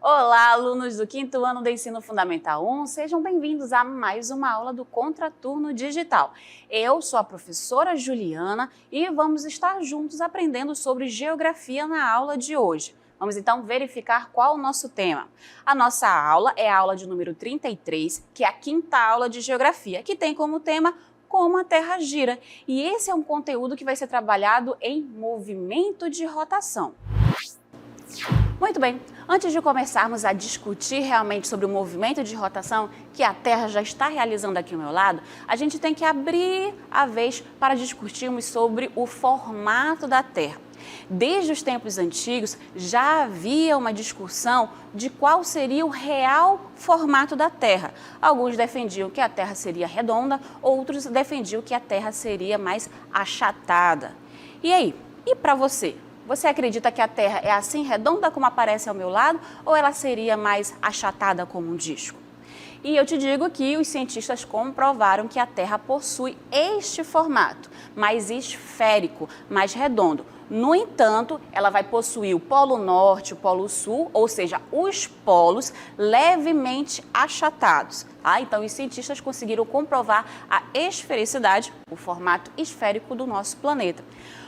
Olá, alunos do 5º ano do Ensino Fundamental 1, sejam bem-vindos a mais uma aula do Contraturno Digital. Eu sou a professora Juliana e vamos estar juntos aprendendo sobre geografia na aula de hoje. Vamos então verificar qual o nosso tema. A nossa aula é a aula de número 33, que é a 5ª aula de geografia, que tem como tema como a Terra gira. E esse é um conteúdo que vai ser trabalhado em movimento de rotação. Muito bem, antes de começarmos a discutir realmente sobre o movimento de rotação que a Terra já está realizando aqui ao meu lado, a gente tem que abrir a vez para discutirmos sobre o formato da Terra. Desde os tempos antigos já havia uma discussão de qual seria o real formato da Terra. Alguns defendiam que a Terra seria redonda, outros defendiam que a Terra seria mais achatada. E aí, e para você? Você acredita que a Terra é assim redonda como aparece ao meu lado ou ela seria mais achatada como um disco? E eu te digo que os cientistas comprovaram que a Terra possui este formato, mais esférico, mais redondo. No entanto, ela vai possuir o polo norte, o polo sul, ou seja, os polos levemente achatados. Então, os cientistas conseguiram comprovar a esfericidade, o formato esférico do nosso planeta.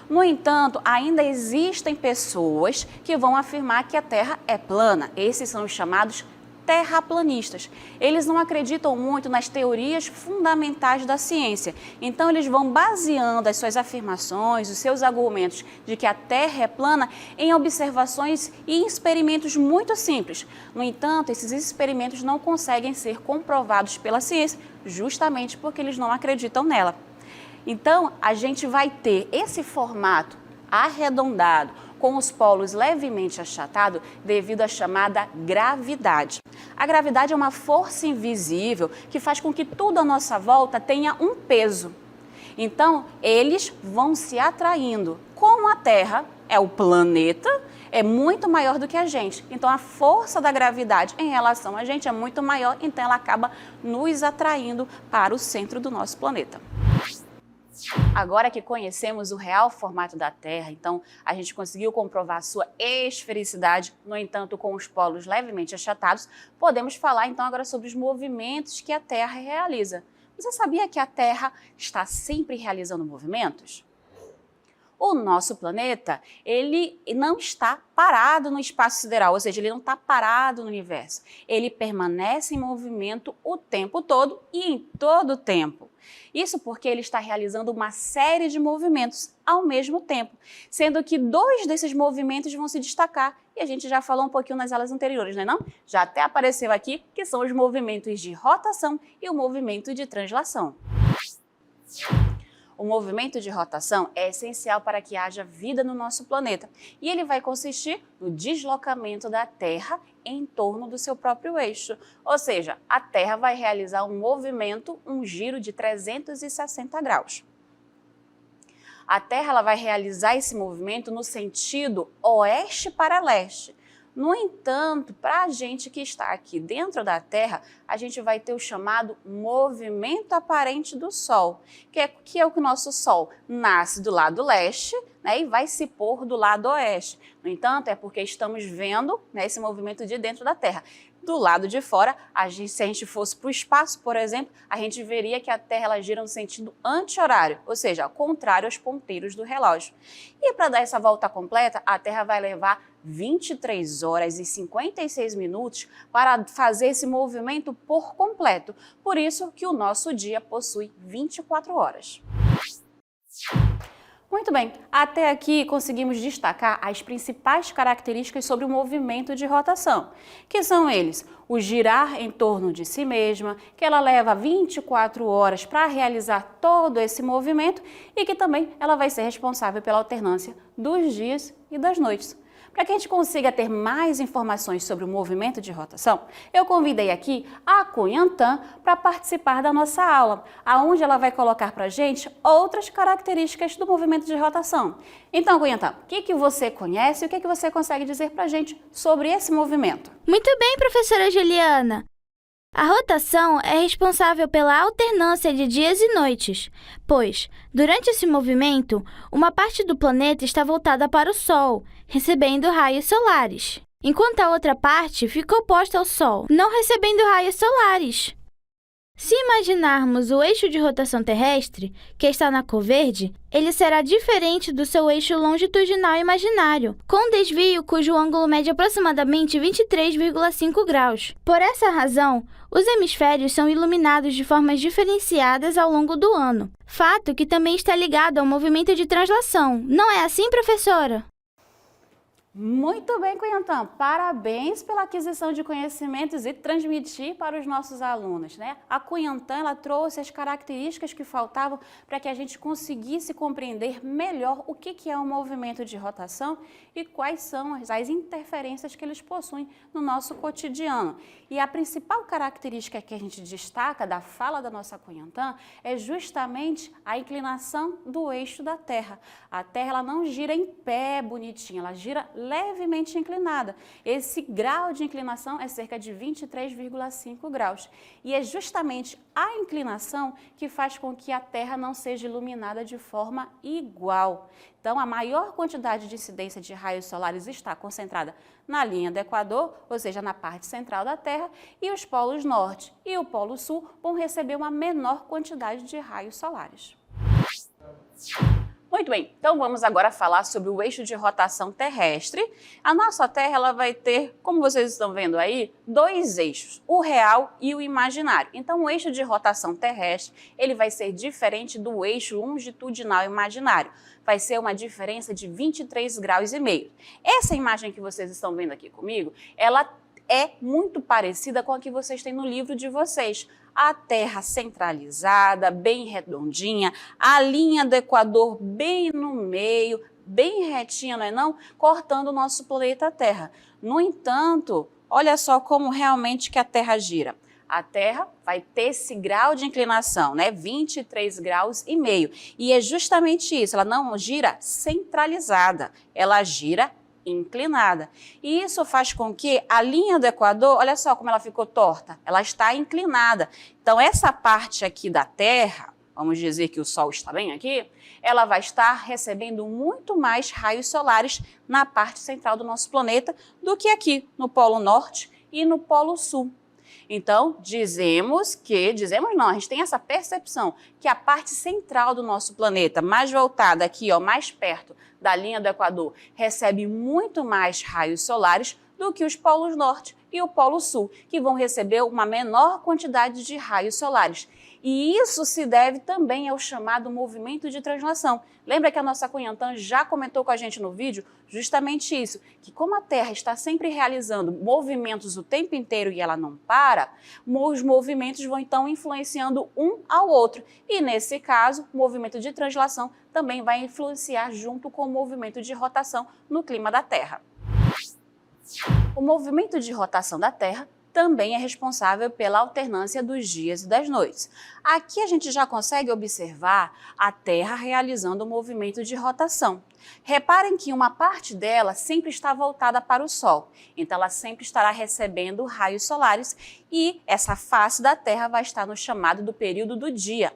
No entanto, ainda existem pessoas que vão afirmar que a Terra é plana. Esses são os chamados terraplanistas. Eles não acreditam muito nas teorias fundamentais da ciência. Então, eles vão baseando as suas afirmações, os seus argumentos de que a Terra é plana em observações e experimentos muito simples. No entanto, esses experimentos não conseguem ser comprovados pela ciência, justamente porque eles não acreditam nela. Então, a gente vai ter esse formato arredondado, com os polos levemente achatados, devido à chamada gravidade. A gravidade é uma força invisível que faz com que tudo à nossa volta tenha um peso. Então, eles vão se atraindo. Como a Terra é o planeta, é muito maior do que a gente. Então, a força da gravidade em relação a gente é muito maior, então ela acaba nos atraindo para o centro do nosso planeta. Agora que conhecemos o real formato da Terra, então a gente conseguiu comprovar sua esfericidade, no entanto com os polos levemente achatados, podemos falar então agora sobre os movimentos que a Terra realiza. Você sabia que a Terra está sempre realizando movimentos? O nosso planeta, ele não está parado no espaço sideral, ou seja, ele não está parado no universo. Ele permanece em movimento o tempo todo e em todo o tempo. Isso porque ele está realizando uma série de movimentos ao mesmo tempo, sendo que 2 desses movimentos vão se destacar, e a gente já falou um pouquinho nas aulas anteriores, não é não? Já até apareceu aqui que são os movimentos de rotação e o movimento de translação. O movimento de rotação é essencial para que haja vida no nosso planeta e ele vai consistir no deslocamento da Terra em torno do seu próprio eixo. Ou seja, a Terra vai realizar um movimento, um giro de 360 graus. A Terra ela vai realizar esse movimento no sentido oeste para leste. No entanto, para a gente que está aqui dentro da Terra, a gente vai ter o chamado movimento aparente do Sol, que é o que o nosso Sol nasce do lado leste, né, e vai se pôr do lado oeste. No entanto, é porque estamos vendo, né, esse movimento de dentro da Terra. Do lado de fora, se a gente fosse para o espaço, por exemplo, a gente veria que a Terra ela gira no sentido anti-horário, ou seja, ao contrário aos ponteiros do relógio. E para dar essa volta completa, a Terra vai levar 23 horas e 56 minutos para fazer esse movimento por completo. Por isso que o nosso dia possui 24 horas. Muito bem, até aqui conseguimos destacar as principais características sobre o movimento de rotação, que são eles: o girar em torno de si mesma, que ela leva 24 horas para realizar todo esse movimento e que também ela vai ser responsável pela alternância dos dias e das noites. Para que a gente consiga ter mais informações sobre o movimento de rotação, eu convidei aqui a Cunha Antan para participar da nossa aula, onde ela vai colocar para a gente outras características do movimento de rotação. Então, Cunha Antan, o que você conhece e o que você consegue dizer para a gente sobre esse movimento? Muito bem, professora Juliana! A rotação é responsável pela alternância de dias e noites, pois, durante esse movimento, uma parte do planeta está voltada para o Sol, recebendo raios solares, enquanto a outra parte fica oposta ao Sol, não recebendo raios solares. Se imaginarmos o eixo de rotação terrestre, que está na cor verde, ele será diferente do seu eixo longitudinal imaginário, com um desvio cujo ângulo mede aproximadamente 23,5 graus. Por essa razão, os hemisférios são iluminados de formas diferenciadas ao longo do ano, fato que também está ligado ao movimento de translação. Não é assim, professora? Muito bem, Cunha Antan. Parabéns pela aquisição de conhecimentos e transmitir para os nossos alunos, né? A Cunha Antan, ela trouxe as características que faltavam para que a gente conseguisse compreender melhor o que é um movimento de rotação e quais são as interferências que eles possuem no nosso cotidiano. E a principal característica que a gente destaca da fala da nossa Cunha Antan é justamente a inclinação do eixo da Terra. A Terra, ela não gira em pé bonitinha, ela gira levemente inclinada. Esse grau de inclinação é cerca de 23,5 graus. E é justamente a inclinação que faz com que a Terra não seja iluminada de forma igual. Então, a maior quantidade de incidência de raios solares está concentrada na linha do Equador, ou seja, na parte central da Terra, e os polos norte e o polo sul vão receber uma menor quantidade de raios solares. Muito bem, então vamos agora falar sobre o eixo de rotação terrestre. A nossa Terra, ela vai ter, como vocês estão vendo aí, dois eixos, o real e o imaginário. Então o eixo de rotação terrestre, ele vai ser diferente do eixo longitudinal imaginário. Vai ser uma diferença de 23 graus e meio. Essa imagem que vocês estão vendo aqui comigo, ela é muito parecida com a que vocês têm no livro de vocês. A Terra centralizada, bem redondinha, a linha do Equador bem no meio, bem retinha, não é não? Cortando o nosso planeta Terra. No entanto, olha só como realmente que a Terra gira. A Terra vai ter esse grau de inclinação, né? 23 graus e meio. E é justamente isso, ela não gira centralizada, ela gira inclinada. E isso faz com que a linha do Equador, olha só como ela ficou torta, ela está inclinada. Então essa parte aqui da Terra, vamos dizer que o Sol está bem aqui, ela vai estar recebendo muito mais raios solares na parte central do nosso planeta do que aqui no Polo Norte e no Polo Sul. Então, dizemos não, a gente tem essa percepção que a parte central do nosso planeta, mais voltada aqui, ó, mais perto da linha do Equador, recebe muito mais raios solares do que os polos norte e o polo sul, que vão receber uma menor quantidade de raios solares. E isso se deve também ao chamado movimento de translação. Lembra que a nossa Cunha Antan já comentou com a gente no vídeo justamente isso, que como a Terra está sempre realizando movimentos o tempo inteiro e ela não para, os movimentos vão então influenciando um ao outro. E nesse caso, o movimento de translação também vai influenciar junto com o movimento de rotação no clima da Terra. O movimento de rotação da Terra também é responsável pela alternância dos dias e das noites. Aqui a gente já consegue observar a Terra realizando o movimento de rotação. Reparem que uma parte dela sempre está voltada para o Sol, então ela sempre estará recebendo raios solares e essa face da Terra vai estar no chamado do período do dia.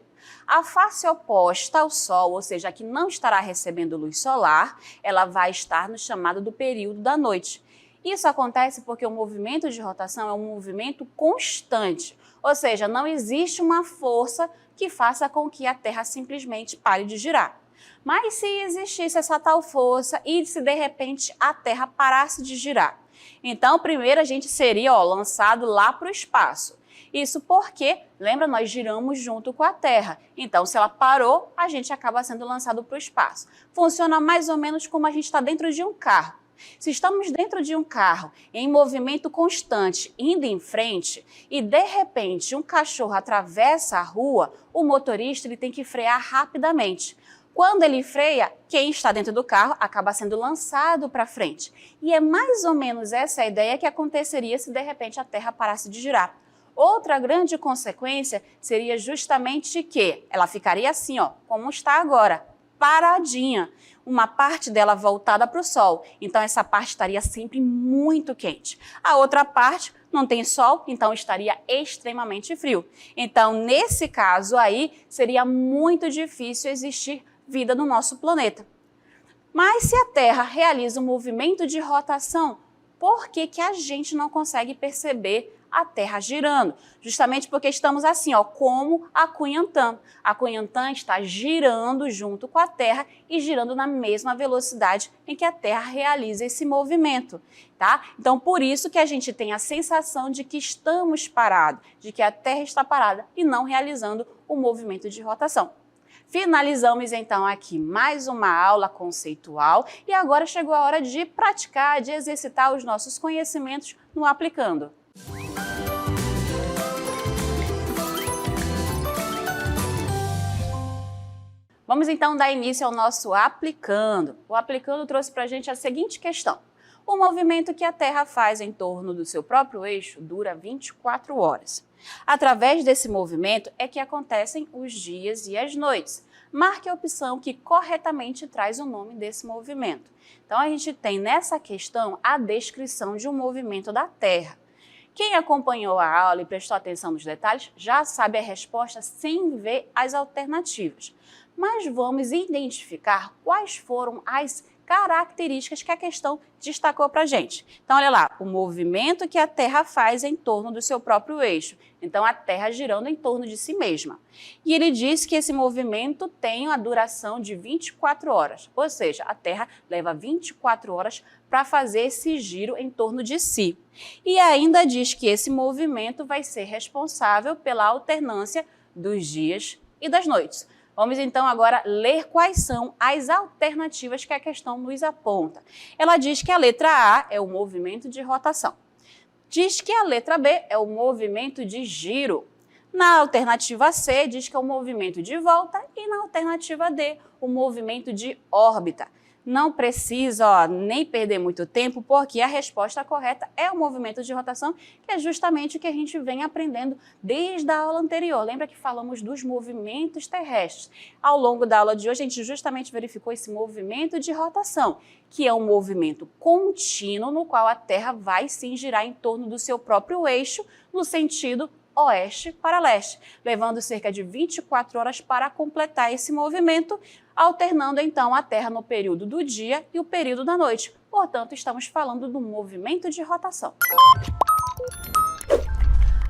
A face oposta ao Sol, ou seja, a que não estará recebendo luz solar, ela vai estar no chamado do período da noite. Isso acontece porque o movimento de rotação é um movimento constante, ou seja, não existe uma força que faça com que a Terra simplesmente pare de girar. Mas se existisse essa tal força e se de repente a Terra parasse de girar, então primeiro a gente seria lançado lá para o espaço. Isso porque, lembra, nós giramos junto com a Terra. Então, se ela parou, a gente acaba sendo lançado para o espaço. Funciona mais ou menos como a gente está dentro de um carro. Se estamos dentro de um carro em movimento constante, indo em frente, e de repente um cachorro atravessa a rua, o motorista ele tem que frear rapidamente. Quando ele freia, quem está dentro do carro acaba sendo lançado para frente. E é mais ou menos essa a ideia que aconteceria se de repente a Terra parasse de girar. Outra grande consequência seria justamente que ela ficaria assim, ó, como está agora, paradinha. Uma parte dela voltada para o Sol. Então essa parte estaria sempre muito quente. A outra parte não tem sol, então estaria extremamente frio. Então, nesse caso aí, seria muito difícil existir vida no nosso planeta. Mas se a Terra realiza um movimento de rotação, por que a gente não consegue perceber a Terra girando? Justamente porque estamos assim, ó, como a Cunha Antã. A Cunha Antã está girando junto com a Terra e girando na mesma velocidade em que a Terra realiza esse movimento, tá? Então, por isso que a gente tem a sensação de que estamos parados, de que a Terra está parada e não realizando o movimento de rotação. Finalizamos então aqui mais uma aula conceitual e agora chegou a hora de praticar, de exercitar os nossos conhecimentos no Aplicando. Vamos então dar início ao nosso Aplicando. O Aplicando trouxe para a gente a seguinte questão. O movimento que a Terra faz em torno do seu próprio eixo dura 24 horas. Através desse movimento é que acontecem os dias e as noites. Marque a opção que corretamente traz o nome desse movimento. Então, a gente tem nessa questão a descrição de um movimento da Terra. Quem acompanhou a aula e prestou atenção nos detalhes já sabe a resposta sem ver as alternativas. Mas vamos identificar quais foram as características que a questão destacou para a gente. Então, olha lá, o movimento que a Terra faz em torno do seu próprio eixo. Então, a Terra girando em torno de si mesma. E ele diz que esse movimento tem a duração de 24 horas, ou seja, a Terra leva 24 horas para fazer esse giro em torno de si. E ainda diz que esse movimento vai ser responsável pela alternância dos dias e das noites. Vamos então agora ler quais são as alternativas que a questão nos aponta. Ela diz que a letra A é o movimento de rotação. Diz que a letra B é o movimento de giro. Na alternativa C, diz que é o movimento de volta e na alternativa D, o movimento de órbita. Não precisa nem perder muito tempo, porque a resposta correta é o movimento de rotação, que é justamente o que a gente vem aprendendo desde a aula anterior. Lembra que falamos dos movimentos terrestres? Ao longo da aula de hoje, a gente justamente verificou esse movimento de rotação, que é um movimento contínuo no qual a Terra vai sim girar em torno do seu próprio eixo, no sentido oeste para leste, levando cerca de 24 horas para completar esse movimento, alternando então a Terra no período do dia e o período da noite. Portanto, estamos falando do movimento de rotação.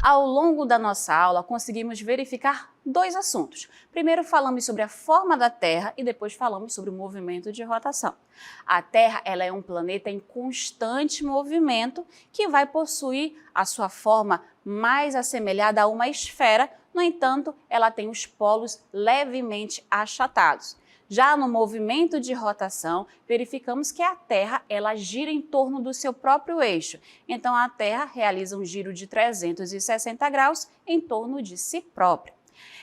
Ao longo da nossa aula, conseguimos verificar dois assuntos. Primeiro falamos sobre a forma da Terra e depois falamos sobre o movimento de rotação. A Terra ela é um planeta em constante movimento que vai possuir a sua forma mais assemelhada a uma esfera, no entanto, ela tem os polos levemente achatados. Já no movimento de rotação, verificamos que a Terra ela gira em torno do seu próprio eixo. Então, a Terra realiza um giro de 360 graus em torno de si própria.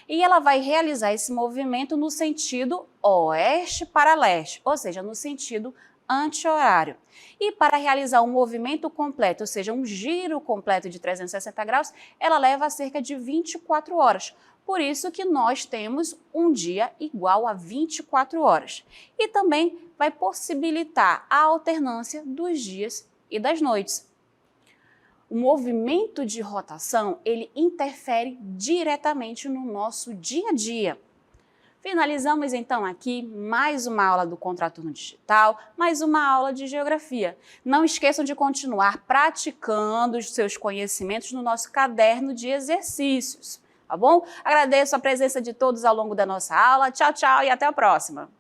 E ela vai realizar esse movimento no sentido oeste para leste, ou seja, no sentido anti-horário. E para realizar um movimento completo, ou seja, um giro completo de 360 graus, ela leva cerca de 24 horas. Por isso que nós temos um dia igual a 24 horas. E também vai possibilitar a alternância dos dias e das noites. O movimento de rotação, ele interfere diretamente no nosso dia a dia. Finalizamos então aqui mais uma aula do Contraturno Digital, mais uma aula de Geografia. Não esqueçam de continuar praticando os seus conhecimentos no nosso caderno de exercícios, tá bom? Agradeço a presença de todos ao longo da nossa aula. Tchau, tchau e até a próxima!